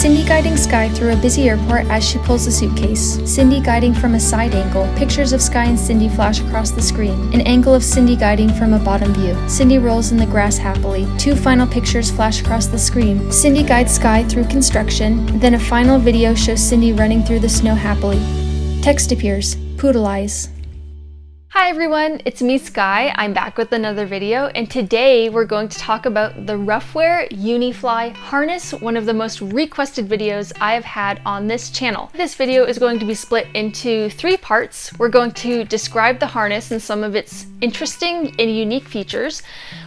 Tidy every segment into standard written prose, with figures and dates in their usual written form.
Cindy guiding Sky through a busy airport as she pulls a suitcase. Cindy guiding from a side angle. Pictures of Sky and Cindy flash across the screen. An angle of Cindy guiding from a bottom view. Cindy rolls in the grass happily. Two final pictures flash across the screen. Cindy guides Sky through construction. Then a final video shows Cindy running through the snow happily. Text appears. Poodle eyes. Hi everyone, it's me Sky. I'm back with another video, and today we're going to talk about the Ruffwear Unifly Harness, one of the most requested videos I have had on this channel. This video is going to be split into 3 parts. We're going to describe the harness and some of its interesting and unique features.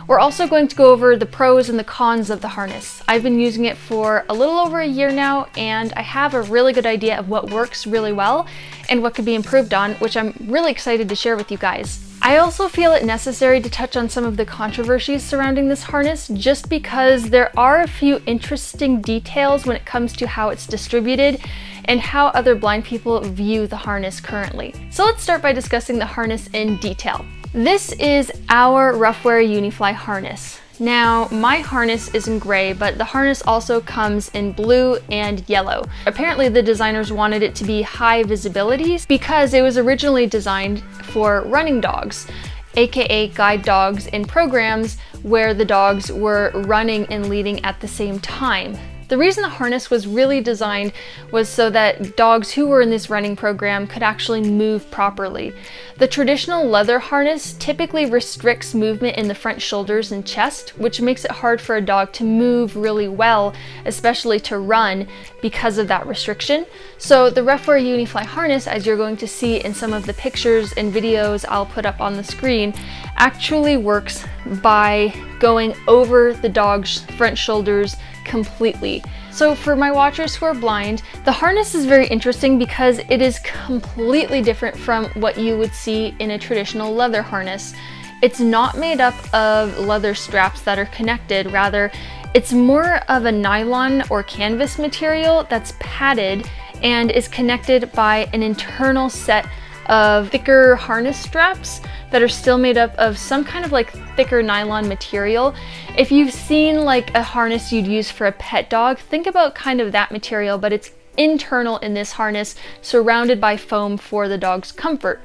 We're also going to go over the pros and the cons of the harness. I've been using it for a little over a year now, and I have a really good idea of what works really well and what could be improved on, which I'm really excited to share with you guys. I also feel it necessary to touch on some of the controversies surrounding this harness, just because there are a few interesting details when it comes to how it's distributed and how other blind people view the harness currently. So let's start by discussing the harness in detail. This is our Ruffwear Unifly harness. Now, my harness is in gray, but the harness also comes in blue and yellow. Apparently the designers wanted it to be high visibility because it was originally designed for running dogs, aka guide dogs in programs where the dogs were running and leading at the same time. The reason the harness was really designed was so that dogs who were in this running program could actually move properly. The traditional leather harness typically restricts movement in the front shoulders and chest, which makes it hard for a dog to move really well, especially to run, because of that restriction. So the Ruffwear Unifly harness, as you're going to see in some of the pictures and videos I'll put up on the screen, actually works by going over the dog's front shoulders completely. So for my watchers who are blind, the harness is very interesting because it is completely different from what you would see in a traditional leather harness. It's not made up of leather straps that are connected, rather it's more of a nylon or canvas material that's padded and is connected by an internal set of thicker harness straps that are still made up of some kind of like thicker nylon material. If you've seen like a harness you'd use for a pet dog, think about kind of that material, but it's internal in this harness, surrounded by foam for the dog's comfort.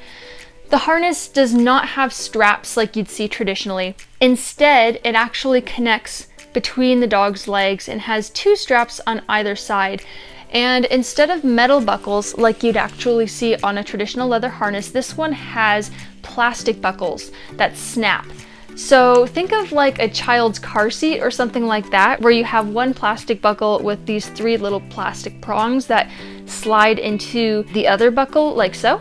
The harness does not have straps like you'd see traditionally. Instead, it actually connects between the dog's legs and has 2 straps on either side. And instead of metal buckles like you'd actually see on a traditional leather harness, this one has plastic buckles that snap. So think of like a child's car seat or something like that, where you have one plastic buckle with these 3 little plastic prongs that slide into the other buckle like so.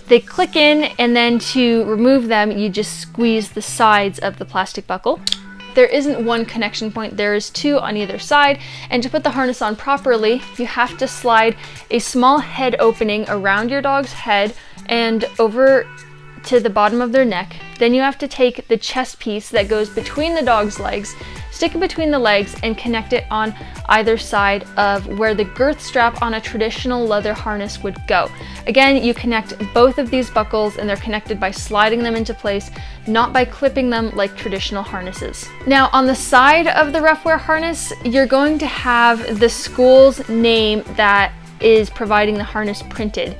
They click in, and then to remove them, you just squeeze the sides of the plastic buckle. There isn't one connection point, there is 2 on either side, and to put the harness on properly, you have to slide a small head opening around your dog's head and over to the bottom of their neck. Then you have to take the chest piece that goes between the dog's legs, stick it between the legs, and connect it on either side of where the girth strap on a traditional leather harness would go. Again, you connect both of these buckles and they're connected by sliding them into place, not by clipping them like traditional harnesses. Now, on the side of the Ruffwear harness, you're going to have the school's name that is providing the harness printed.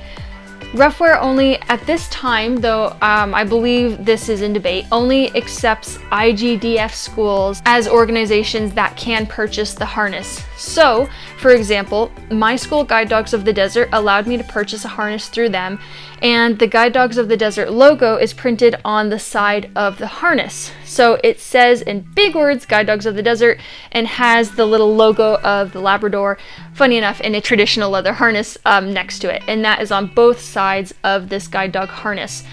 Ruffwear only, at this time, though I believe this is in debate, only accepts IGDF schools as organizations that can purchase the harness. So, for example, my school, Guide Dogs of the Desert, allowed me to purchase a harness through them, and the Guide Dogs of the Desert logo is printed on the side of the harness. So it says in big words, Guide Dogs of the Desert, and has the little logo of the Labrador, funny enough, in a traditional leather harness next to it. And that is on both sides of this guide dog harness.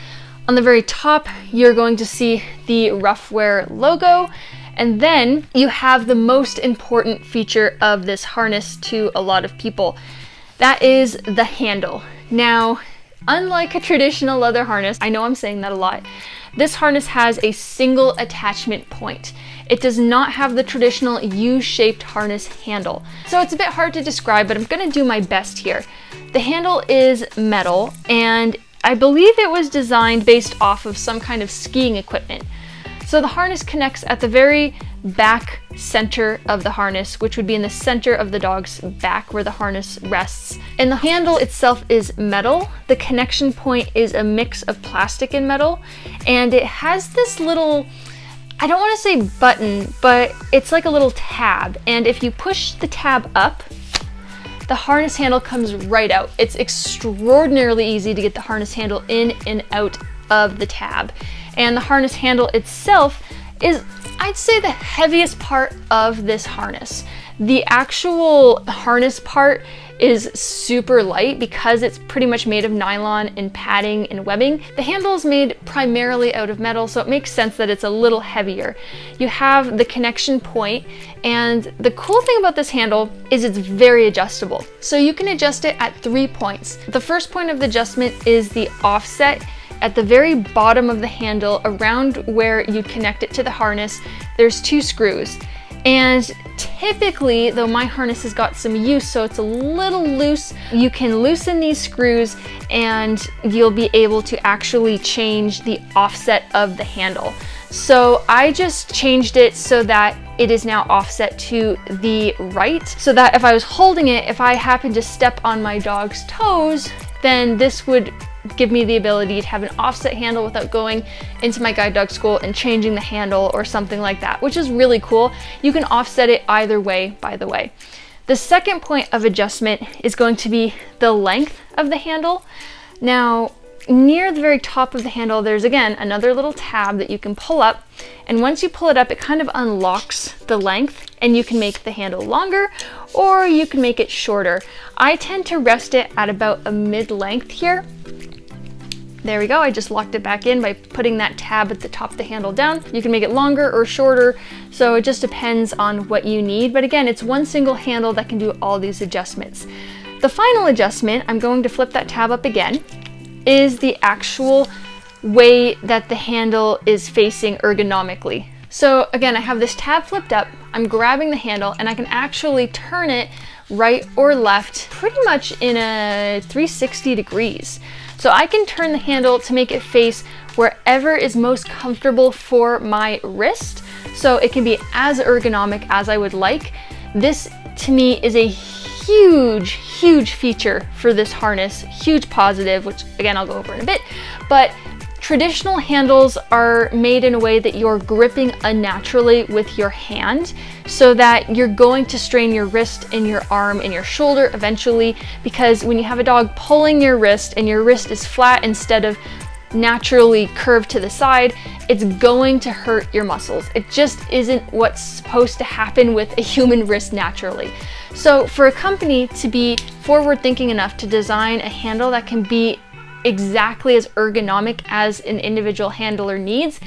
On the very top, you're going to see the Ruffwear logo. And then you have the most important feature of this harness to a lot of people. That is the handle. Now, unlike a traditional leather harness, I know I'm saying that a lot, this harness has a single attachment point. It does not have the traditional U-shaped harness handle. So it's a bit hard to describe, but I'm gonna do my best here. The handle is metal, and I believe it was designed based off of some kind of skiing equipment. So the harness connects at the very back center of the harness, which would be in the center of the dog's back where the harness rests. And the handle itself is metal. The connection point is a mix of plastic and metal. And it has this little, I don't want to say button, but it's like a little tab. And if you push the tab up, the harness handle comes right out. It's extraordinarily easy to get the harness handle in and out of the tab. And the harness handle itself is, I'd say, the heaviest part of this harness. The actual harness part is super light because it's pretty much made of nylon and padding and webbing. The handle is made primarily out of metal, so it makes sense that it's a little heavier. You have the connection point, and the cool thing about this handle is it's very adjustable. So you can adjust it at 3 points. The first point of adjustment is the offset. At the very bottom of the handle, around where you connect it to the harness, there's 2 screws. And typically, though my harness has got some use, so it's a little loose, you can loosen these screws and you'll be able to actually change the offset of the handle. So I just changed it so that it is now offset to the right, so that if I was holding it, if I happened to step on my dog's toes, then this would give me the ability to have an offset handle without going into my guide dog school and changing the handle or something like that, which is really cool. You can offset it either way, by the way. The second point of adjustment is going to be the length of the handle. Now, near the very top of the handle, there's again another little tab that you can pull up, and once you pull it up, it kind of unlocks the length, and you can make the handle longer or you can make it shorter. I tend to rest it at about a mid-length here. There we go, I just locked it back in by putting that tab at the top of the handle down. You can make it longer or shorter, so it just depends on what you need. But again, it's one single handle that can do all these adjustments. The final adjustment, I'm going to flip that tab up again, is the actual way that the handle is facing ergonomically. So again, I have this tab flipped up, I'm grabbing the handle, and I can actually turn it right or left pretty much in a 360 degrees. So I can turn the handle to make it face wherever is most comfortable for my wrist, so it can be as ergonomic as I would like. This to me is a huge feature for this harness, huge positive, which again I'll go over in a bit. But traditional handles are made in a way that you're gripping unnaturally with your hand, so that you're going to strain your wrist and your arm and your shoulder eventually, because when you have a dog pulling your wrist and your wrist is flat instead of naturally curved to the side, it's going to hurt your muscles. It just isn't what's supposed to happen with a human wrist naturally. So for a company to be forward thinking enough to design a handle that can be exactly as ergonomic as an individual handler needs,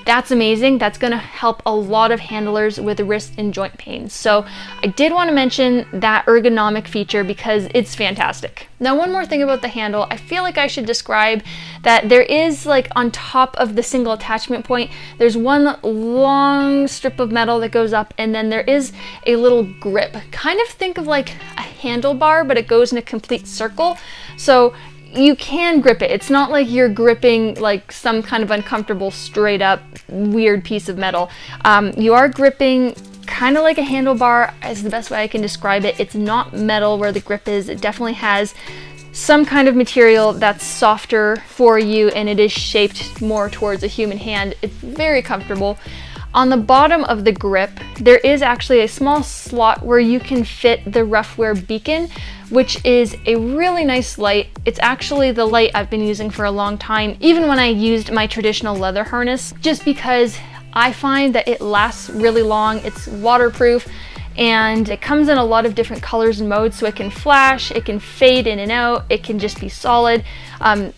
that's amazing. That's going to help a lot of handlers with wrist and joint pain. So I did want to mention that ergonomic feature because it's fantastic. Now, one more thing about the handle, I feel like I should describe that there is, like, on top of the single attachment point, there's one long strip of metal that goes up, and then there is a little grip. Kind of think of like a handlebar, but it goes in a complete circle. So you can grip it. It's not like you're gripping like some kind of uncomfortable, straight up, weird piece of metal. You are gripping kind of like a handlebar is the best way I can describe it. It's not metal where the grip is. It definitely has some kind of material that's softer for you, and it is shaped more towards a human hand. It's very comfortable. On the bottom of the grip, there is actually a small slot where you can fit the Ruffwear beacon, which is a really nice light. It's actually the light I've been using for a long time, even when I used my traditional leather harness, just because I find that it lasts really long. It's waterproof, and it comes in a lot of different colors and modes, so it can flash, it can fade in and out, it can just be solid.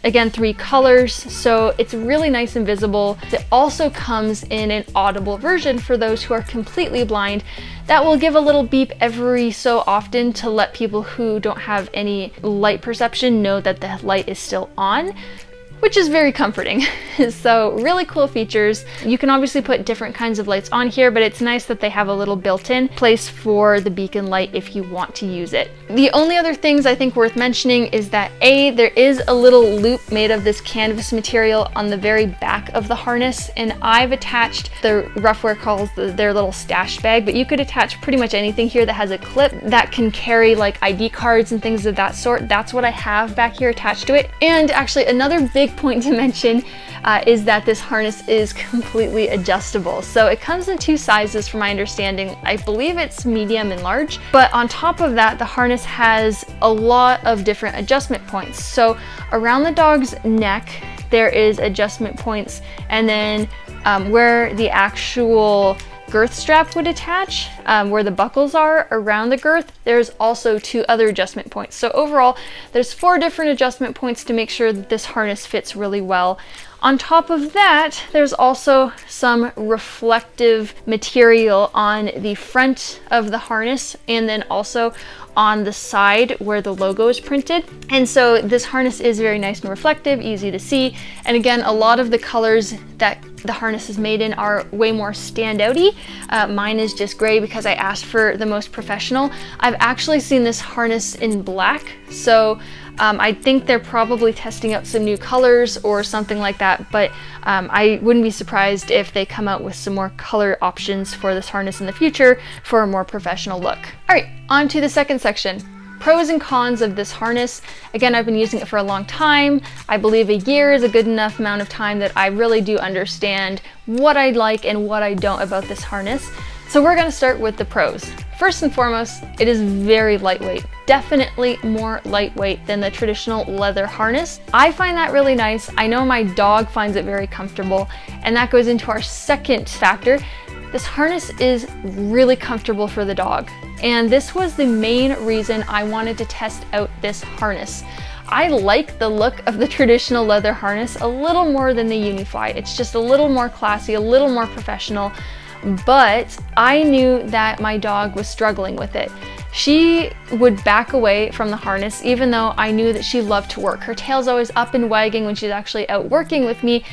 Again, 3 colors, so it's really nice and visible. It also comes in an audible version for those who are completely blind. That will give a little beep every so often to let people who don't have any light perception know that the light is still on. which is very comforting. So really cool features. You can obviously put different kinds of lights on here, but it's nice that they have a little built-in place for the beacon light if you want to use it. The only other things I think worth mentioning is that there is a little loop made of this canvas material on the very back of the harness, and I've attached, the Ruffwear calls their little stash bag, but you could attach pretty much anything here that has a clip that can carry like ID cards and things of that sort. That's what I have back here attached to it. And actually another big point to mention is that this harness is completely adjustable. So it comes in two sizes from my understanding. I believe it's medium and large, but on top of that, the harness has a lot of different adjustment points. So around the dog's neck, there is adjustment points, and then where the actual girth strap would attach, where the buckles are around the girth, there's also 2 other adjustment points. So overall, there's 4 different adjustment points to make sure that this harness fits really well. On top of that, there's also some reflective material on the front of the harness and then also on the side where the logo is printed. And so this harness is very nice and reflective, easy to see. And again, a lot of the colors that the harness is made in are way more standouty. Mine is just gray because I asked for the most professional. I've actually seen this harness in black, so I think they're probably testing out some new colors or something like that, but I wouldn't be surprised if they come out with some more color options for this harness in the future for a more professional look. All right, on to the second section. Pros and cons of this harness. Again, I've been using it for a long time. I believe a year is a good enough amount of time that I really do understand what I like and what I don't about this harness. So we're gonna start with the pros. First and foremost, it is very lightweight. Definitely more lightweight than the traditional leather harness. I find that really nice. I know my dog finds it very comfortable, and that goes into our second factor. This harness is really comfortable for the dog, and this was the main reason I wanted to test out this harness. I like the look of the traditional leather harness a little more than the Unifly. It's just a little more classy, a little more professional, but I knew that my dog was struggling with it. She would back away from the harness even though I knew that she loved to work. Her tail's always up and wagging when she's actually out working with me.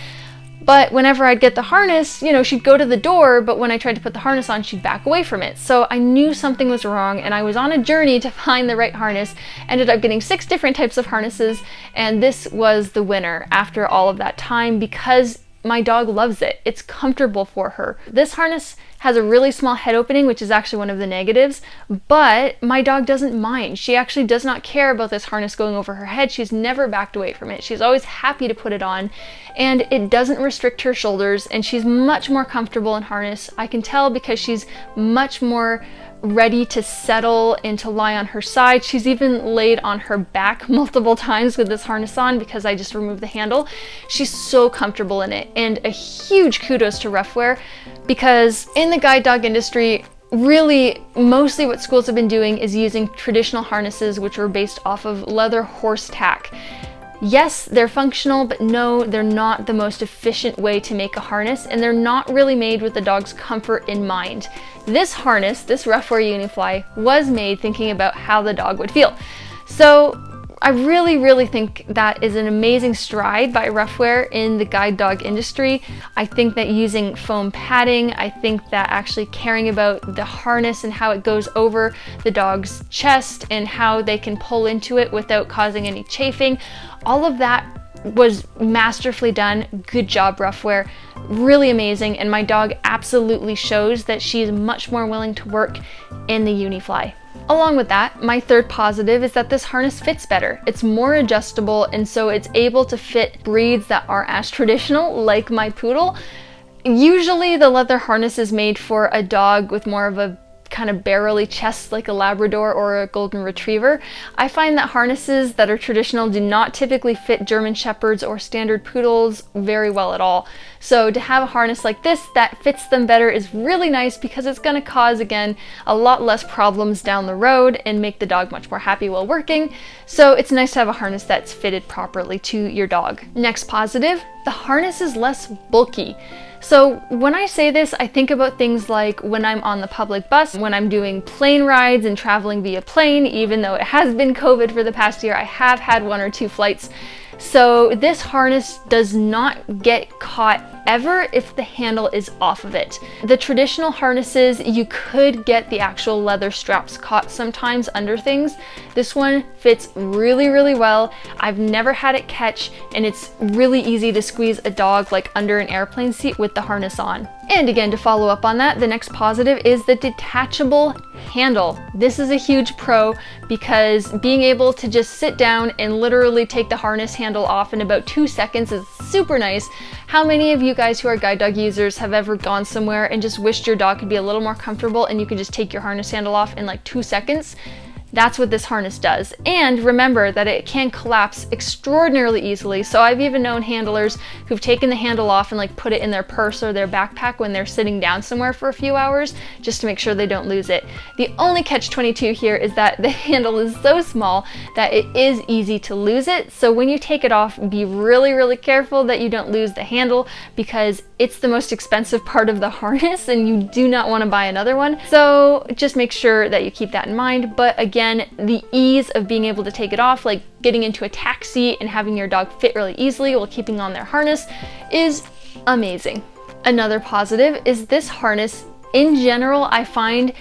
But whenever I'd get the harness, you know, she'd go to the door, but when I tried to put the harness on, she'd back away from it. So I knew something was wrong, and I was on a journey to find the right harness. Ended up getting 6 different types of harnesses, and this was the winner after all of that time because my dog loves it. It's comfortable for her. This harness has a really small head opening, which is actually one of the negatives, but my dog doesn't mind. She actually does not care about this harness going over her head. She's never backed away from it. She's always happy to put it on, and it doesn't restrict her shoulders, and she's much more comfortable in harness. I can tell because she's much more ready to settle and to lie on her side. She's even laid on her back multiple times with this harness on because I just removed the handle. She's so comfortable in it, and a huge kudos to Ruffwear because in the guide dog industry, really mostly what schools have been doing is using traditional harnesses which were based off of leather horse tack. Yes, they're functional, but no, they're not the most efficient way to make a harness, and they're not really made with the dog's comfort in mind. This harness, this Ruffwear Unifly, was made thinking about how the dog would feel. So I really think that is an amazing stride by Ruffwear in the guide dog industry. I think that using foam padding, I think that actually caring about the harness and how it goes over the dog's chest and how they can pull into it without causing any chafing, all of that was masterfully done. Good job, Ruffwear. Really amazing, and my dog absolutely shows that she's much more willing to work in the Unifly. Along with that, my third positive is that this harness fits better. It's more adjustable, and so it's able to fit breeds that aren't as traditional, like my poodle. Usually the leather harness is made for a dog with more of a kind of barrely chest like a Labrador or a Golden Retriever. I find that harnesses that are traditional do not typically fit German Shepherds or standard poodles very well at all. So to have a harness like this that fits them better is really nice because it's going to cause, again, a lot less problems down the road and make the dog much more happy while working. So it's nice to have a harness that's fitted properly to your dog. Next positive, the harness is less bulky. So when I say this, I think about things like when I'm on the public bus, when I'm doing plane rides and traveling via plane. Even though it has been COVID for the past year, I have had 1 or 2 flights So this harness does not get caught ever if the handle is off of it. The traditional harnesses, you could get the actual leather straps caught sometimes under things. This one fits really, really well. I've never had it catch, and it's really easy to squeeze a dog like under an airplane seat with the harness on. And again, to follow up on that, the next positive is the detachable handle. This is a huge pro because being able to just sit down and literally take the harness handle off in about 2 seconds is super nice. How many of you guys who are guide dog users have ever gone somewhere and just wished your dog could be a little more comfortable and you could just take your harness handle off in like 2 seconds? That's what this harness does. And remember that it can collapse extraordinarily easily. So I've even known handlers who've taken the handle off and like put it in their purse or their backpack when they're sitting down somewhere for a few hours just to make sure they don't lose it. The only catch-22 here is that the handle is so small that it is easy to lose it. So when you take it off, be really, really careful that you don't lose the handle because it's the most expensive part of the harness and you do not want to buy another one. So just make sure that you keep that in mind. But again, the ease of being able to take it off, like getting into a taxi and having your dog fit really easily while keeping on their harness, is amazing. Another positive is this harness in general, I find,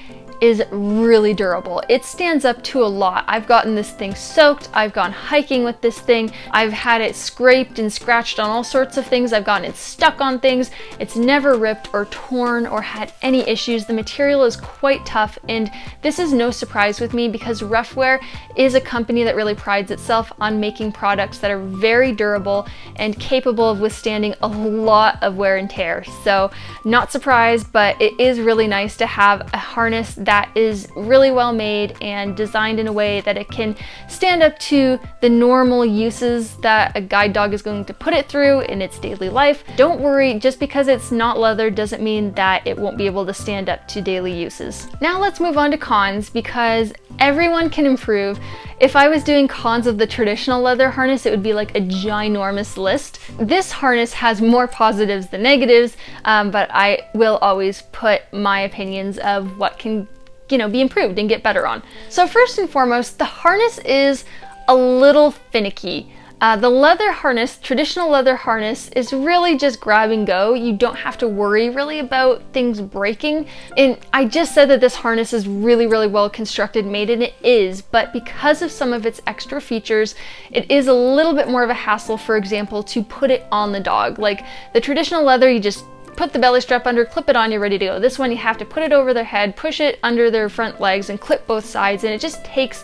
is really durable. It stands up to a lot. I've gotten this thing soaked, I've gone hiking with this thing, I've had it scraped and scratched on all sorts of things, I've gotten it stuck on things. It's never ripped or torn or had any issues. The material is quite tough, and this is no surprise with me because Ruffwear is a company that really prides itself on making products that are very durable and capable of withstanding a lot of wear and tear. So not surprised, but it is really nice to have a harness that is really well made and designed in a way that it can stand up to the normal uses that a guide dog is going to put it through in its daily life. Don't worry, just because it's not leather doesn't mean that it won't be able to stand up to daily uses. Now let's move on to cons, because everyone can improve. If I was doing cons of the traditional leather harness, it would be like a ginormous list. This harness has more positives than negatives, but I will always put my opinions of what can be improved and get better on. So first and foremost, the harness is a little finicky. The leather harness, traditional leather harness, is really just grab and go. You don't have to worry really about things breaking. And I just said that this harness is really, really well constructed, made, and it is, but because of some of its extra features, it is a little bit more of a hassle, for example, to put it on the dog. Like the traditional leather, you just put the belly strap under, clip it on, you're ready to go. This one, you have to put it over their head, push it under their front legs, and clip both sides, and it just takes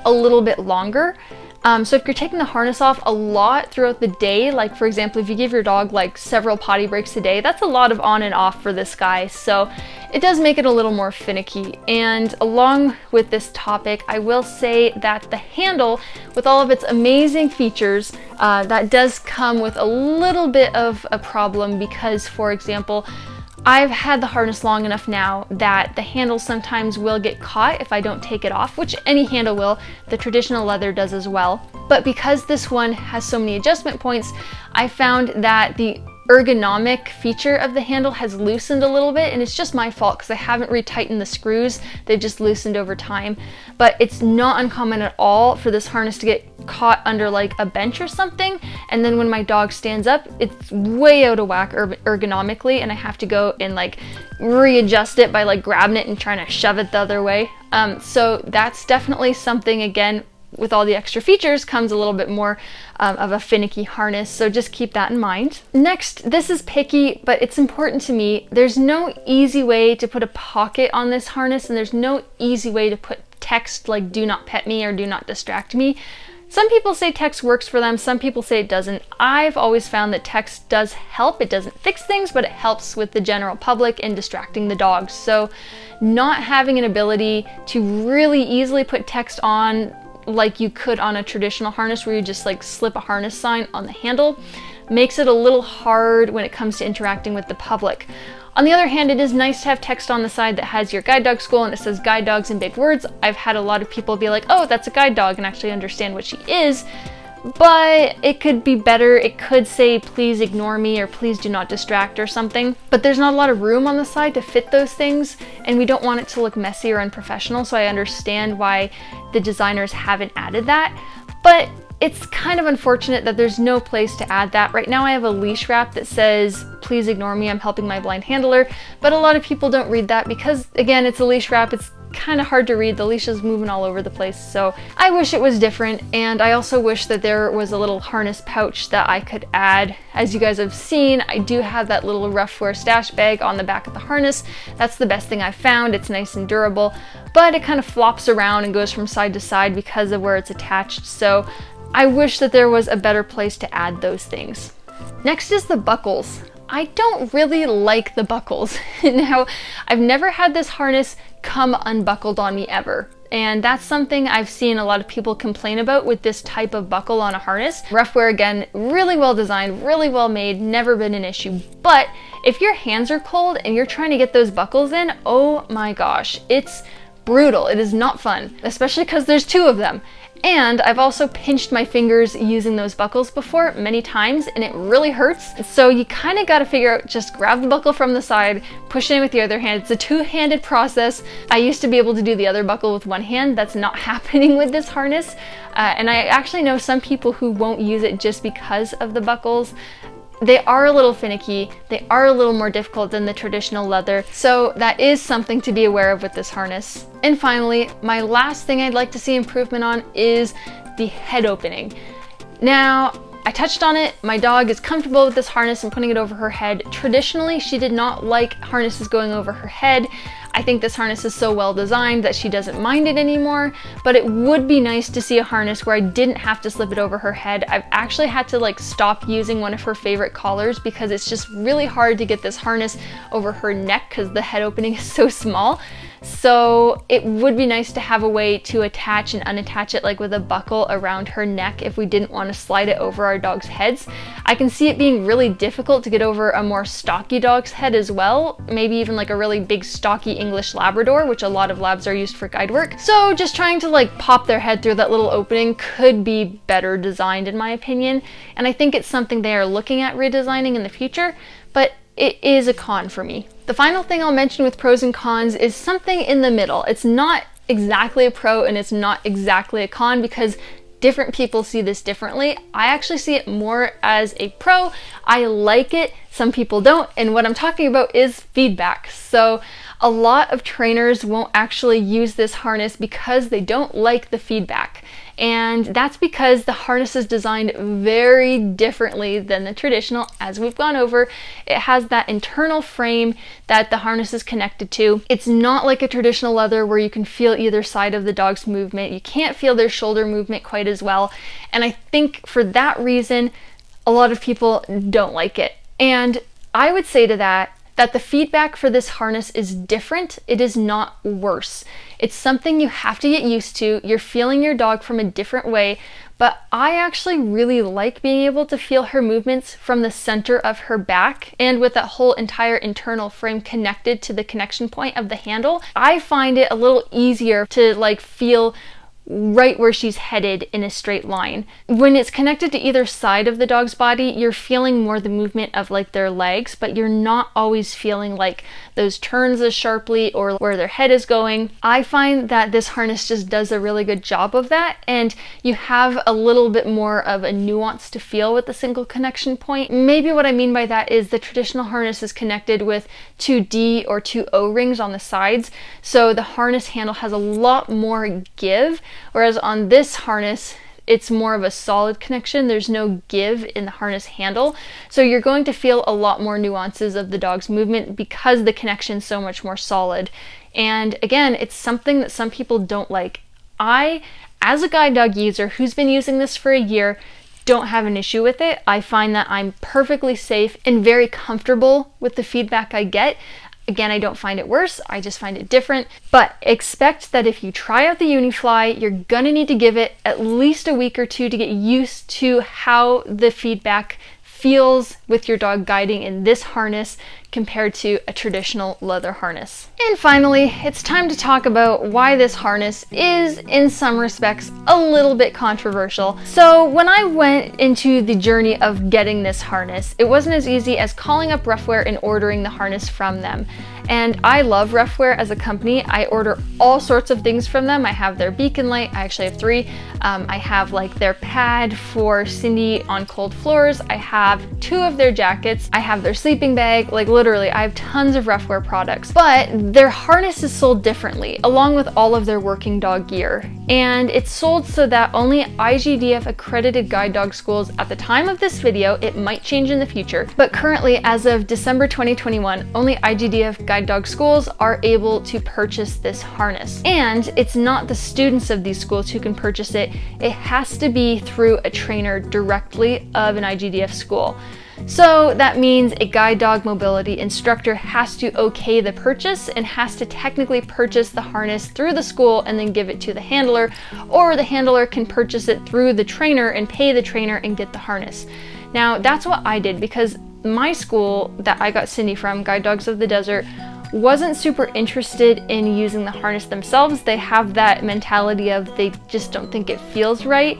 a little bit longer. So if you're taking the harness off a lot throughout the day, like for example, if you give your dog like several potty breaks a day, that's a lot of on and off for this guy. So it does make it a little more finicky. And along with this topic, I will say that the handle, with all of its amazing features, that does come with a little bit of a problem because, for example, I've had the harness long enough now that the handle sometimes will get caught if I don't take it off, which any handle will. The traditional leather does as well. But because this one has so many adjustment points, I found that the ergonomic feature of the handle has loosened a little bit, and it's just my fault because I haven't retightened the screws. They've just loosened over time. But it's not uncommon at all for this harness to get caught under like a bench or something, and then when my dog stands up, it's way out of whack ergonomically, and I have to go and like readjust it by like grabbing it and trying to shove it the other way. So that's definitely something, again, with all the extra features comes a little bit more of a finicky harness, so just keep that in mind. Next, this is picky, but it's important to me. There's no easy way to put a pocket on this harness, and there's no easy way to put text like "do not pet me" or "do not distract me." Some people say text works for them, some people say it doesn't. I've always found that text does help. It doesn't fix things, but it helps with the general public in distracting the dogs. So not having an ability to really easily put text on like you could on a traditional harness where you just like slip a harness sign on the handle makes it a little hard when it comes to interacting with the public. On the other hand, it is nice to have text on the side that has your guide dog school and it says guide dogs in big words. I've had a lot of people be like, oh, that's a guide dog, and actually understand what she is. But it could be better. It could say, please ignore me, or please do not distract, or something. But there's not a lot of room on the side to fit those things, and we don't want it to look messy or unprofessional, so I understand why the designers haven't added that. But it's kind of unfortunate that there's no place to add that. Right now I have a leash wrap that says, "Please ignore me, I'm helping my blind handler," but a lot of people don't read that because, again, it's a leash wrap. It's kind of hard to read. The leash is moving all over the place, so I wish it was different. And I also wish that there was a little harness pouch that I could add. As you guys have seen, I do have that little Ruffwear stash bag on the back of the harness. That's the best thing I found. It's nice and durable, but it kind of flops around and goes from side to side because of where it's attached, so I wish that there was a better place to add those things. Next is the buckles. I don't really like the buckles. Now, I've never had this harness come unbuckled on me ever. And that's something I've seen a lot of people complain about with this type of buckle on a harness. Ruffwear, again, really well designed, really well made, never been an issue. But if your hands are cold and you're trying to get those buckles in, oh my gosh, it's brutal. It is not fun, especially because there's two of them. And I've also pinched my fingers using those buckles before many times, and it really hurts. So you kind of got to figure out, just grab the buckle from the side, push it in with the other hand. It's a two-handed process. I used to be able to do the other buckle with one hand. That's not happening with this harness. And I actually know some people who won't use it just because of the buckles. They are a little finicky, they are a little more difficult than the traditional leather, so that is something to be aware of with this harness. And finally, my last thing I'd like to see improvement on is the head opening. Now, I touched on it, my dog is comfortable with this harness and putting it over her head. Traditionally, she did not like harnesses going over her head. I think this harness is so well designed that she doesn't mind it anymore, but it would be nice to see a harness where I didn't have to slip it over her head. I've actually had to stop using one of her favorite collars because it's just really hard to get this harness over her neck because the head opening is so small. So it would be nice to have a way to attach and unattach it with a buckle around her neck if we didn't want to slide it over our dog's heads. I can see it being really difficult to get over a more stocky dog's head as well, maybe even a really big stocky English Labrador, which a lot of labs are used for guide work. So just trying to pop their head through that little opening could be better designed in my opinion, and I think it's something they are looking at redesigning in the future, but it is a con for me. The final thing I'll mention with pros and cons is something in the middle. It's not exactly a pro and it's not exactly a con because different people see this differently. I actually see it more as a pro. I like it, some people don't, and what I'm talking about is feedback. So a lot of trainers won't actually use this harness because they don't like the feedback. And that's because the harness is designed very differently than the traditional, as we've gone over. It has that internal frame that the harness is connected to. It's not like a traditional leather where you can feel either side of the dog's movement. You can't feel their shoulder movement quite as well. And I think for that reason, a lot of people don't like it. And I would say to that the feedback for this harness is different. It is not worse. It's something you have to get used to. You're feeling your dog from a different way, but I actually really like being able to feel her movements from the center of her back, and with that whole entire internal frame connected to the connection point of the handle. I find it a little easier to feel right where she's headed in a straight line. When it's connected to either side of the dog's body, you're feeling more the movement of their legs, but you're not always feeling those turns as sharply or where their head is going. I find that this harness just does a really good job of that, and you have a little bit more of a nuance to feel with the single connection point. Maybe what I mean by that is the traditional harness is connected with 2 D or 2 O-rings on the sides, so the harness handle has a lot more give. Whereas on this harness, it's more of a solid connection. There's no give in the harness handle. So you're going to feel a lot more nuances of the dog's movement because the connection's so much more solid. And again, it's something that some people don't like. I, as a guide dog user who's been using this for a year, don't have an issue with it. I find that I'm perfectly safe and very comfortable with the feedback I get. Again, I don't find it worse, I just find it different. But expect that if you try out the Unifly, you're gonna need to give it at least a week or two to get used to how the feedback feels with your dog guiding in this harness compared to a traditional leather harness. And finally, it's time to talk about why this harness is, in some respects, a little bit controversial. So when I went into the journey of getting this harness, it wasn't as easy as calling up Ruffwear and ordering the harness from them. And I love Ruffwear as a company. I order all sorts of things from them. I have their beacon light. I actually have 3. I have like their pad for Cindy on cold floors. I have 2 of their jackets. I have their sleeping bag. Like literally, I have tons of Ruffwear products. But their harness is sold differently, along with all of their working dog gear. And it's sold so that only IGDF accredited guide dog schools at the time of this video, it might change in the future, but currently as of December 2021, only IGDF guide dog schools are able to purchase this harness. And it's not the students of these schools who can purchase it. It has to be through a trainer directly of an IGDF school. So that means a guide dog mobility instructor has to okay the purchase and has to technically purchase the harness through the school and then give it to the handler, or the handler can purchase it through the trainer and pay the trainer and get the harness. Now that's what I did, because my school that I got Cindy from, Guide Dogs of the Desert, wasn't super interested in using the harness themselves. They have that mentality of they just don't think it feels right.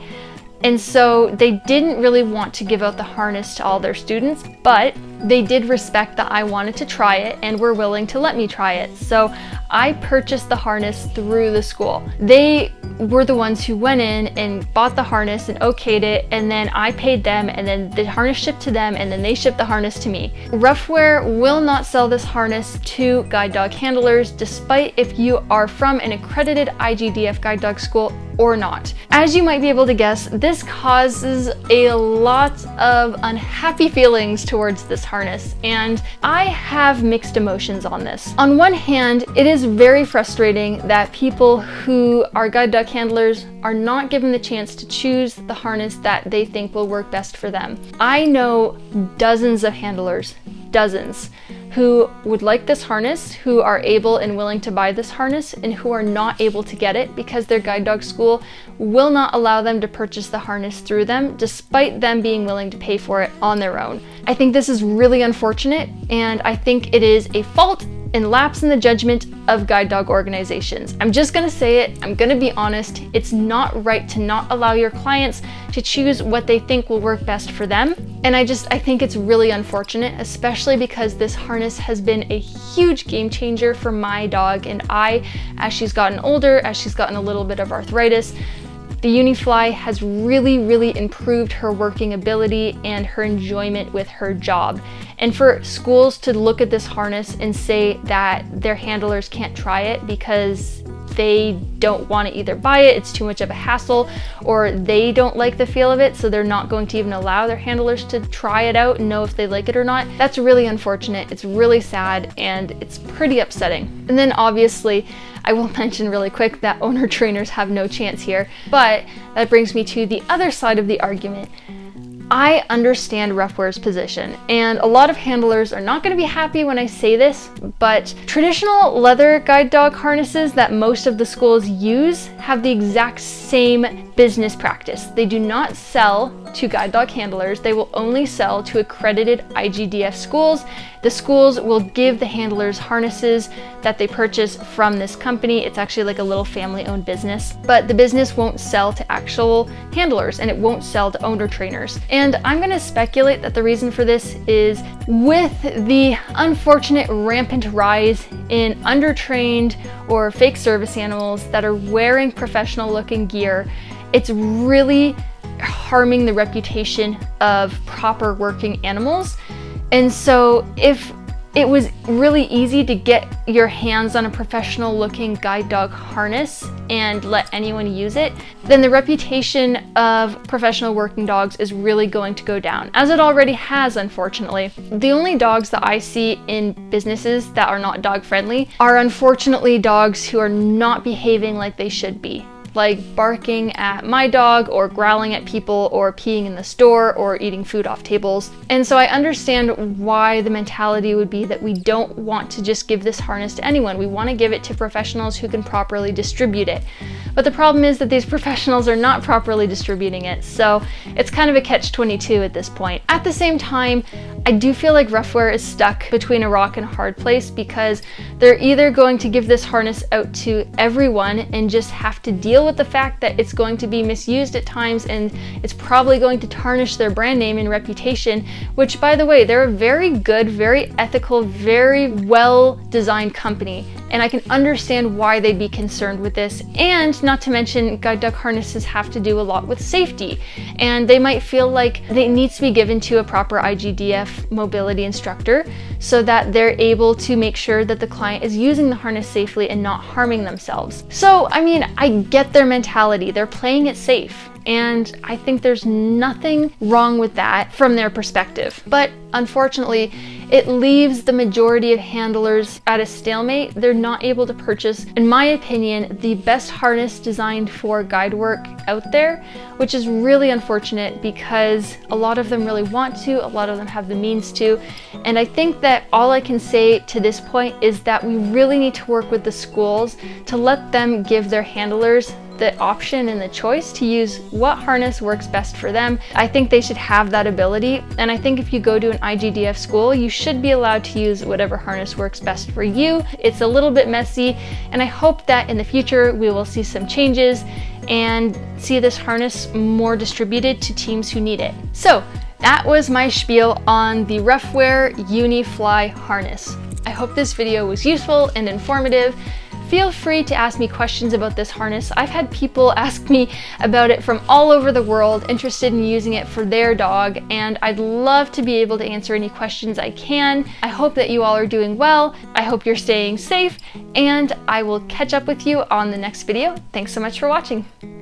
And so they didn't really want to give out the harness to all their students, but they did respect that I wanted to try it and were willing to let me try it. So I purchased the harness through the school. They were the ones who went in and bought the harness and okayed it, and then I paid them, and then the harness shipped to them, and then they shipped the harness to me. Ruffwear will not sell this harness to guide dog handlers, despite if you are from an accredited IGDF guide dog school or not. As you might be able to guess, this causes a lot of unhappy feelings towards this harness, and I have mixed emotions on this. On one hand, it is very frustrating that people who are guide dog handlers are not given the chance to choose the harness that they think will work best for them. I know dozens of handlers, dozens, who would like this harness, who are able and willing to buy this harness, and who are not able to get it because their guide dog school will not allow them to purchase the harness through them, despite them being willing to pay for it on their own. I think this is really unfortunate, and I think it is a fault and lapse in the judgment of guide dog organizations. I'm just gonna say it, I'm gonna be honest, it's not right to not allow your clients to choose what they think will work best for them. And I think it's really unfortunate, especially because this harness has been a huge game changer for my dog and I, as she's gotten older, as she's gotten a little bit of arthritis. The Unifly has really improved her working ability and her enjoyment with her job. And for schools to look at this harness and say that their handlers can't try it because they don't want to either buy it, it's too much of a hassle, or they don't like the feel of it, so they're not going to even allow their handlers to try it out and know if they like it or not. That's really unfortunate, it's really sad, and it's pretty upsetting. And then obviously, I will mention really quick that owner trainers have no chance here, but that brings me to the other side of the argument. I understand Ruffwear's position, and a lot of handlers are not going to be happy when I say this, but traditional leather guide dog harnesses that most of the schools use have the exact same business practice. They do not sell to guide dog handlers, they will only sell to accredited IGDF schools. The schools will give the handlers harnesses that they purchase from this company. It's actually like a little family-owned business, but the business won't sell to actual handlers and it won't sell to owner trainers. And I'm going to speculate that the reason for this is with the unfortunate rampant rise in undertrained or fake service animals that are wearing professional looking gear, it's really harming the reputation of proper working animals. And so if it was really easy to get your hands on a professional looking guide dog harness and let anyone use it, then the reputation of professional working dogs is really going to go down, as it already has, unfortunately. The only dogs that I see in businesses that are not dog friendly are unfortunately dogs who are not behaving like they should be, like barking at my dog or growling at people or peeing in the store or eating food off tables. And so I understand why the mentality would be that we don't want to just give this harness to anyone. We want to give it to professionals who can properly distribute it. But the problem is that these professionals are not properly distributing it, so it's kind of a catch-22 at this point. At the same time, I do feel like Ruffwear is stuck between a rock and a hard place, because they're either going to give this harness out to everyone and just have to deal with the fact that it's going to be misused at times and it's probably going to tarnish their brand name and reputation, which, by the way, they're a very good, very ethical, very well designed company, and I can understand why they'd be concerned with this. And not to mention, guide dog harnesses have to do a lot with safety, and they might feel like it needs to be given to a proper IGDF mobility instructor so that they're able to make sure that the client is using the harness safely and not harming themselves. So, I mean, I get their mentality. They're playing it safe, and I think there's nothing wrong with that from their perspective. But unfortunately, it leaves the majority of handlers at a stalemate. They're not able to purchase, in my opinion, the best harness designed for guide work out there, which is really unfortunate because a lot of them really want to, a lot of them have the means to, and I think that all I can say to this point is that we really need to work with the schools to let them give their handlers the option and the choice to use what harness works best for them. I think they should have that ability, and I think if you go to an IGDF school, you should be allowed to use whatever harness works best for you. It's a little bit messy, and I hope that in the future we will see some changes and see this harness more distributed to teams who need it. So that was my spiel on the Ruffwear Unifly harness. I hope this video was useful and informative. Feel free to ask me questions about this harness. I've had people ask me about it from all over the world, interested in using it for their dog, and I'd love to be able to answer any questions I can. I hope that you all are doing well. I hope you're staying safe, and I will catch up with you on the next video. Thanks so much for watching.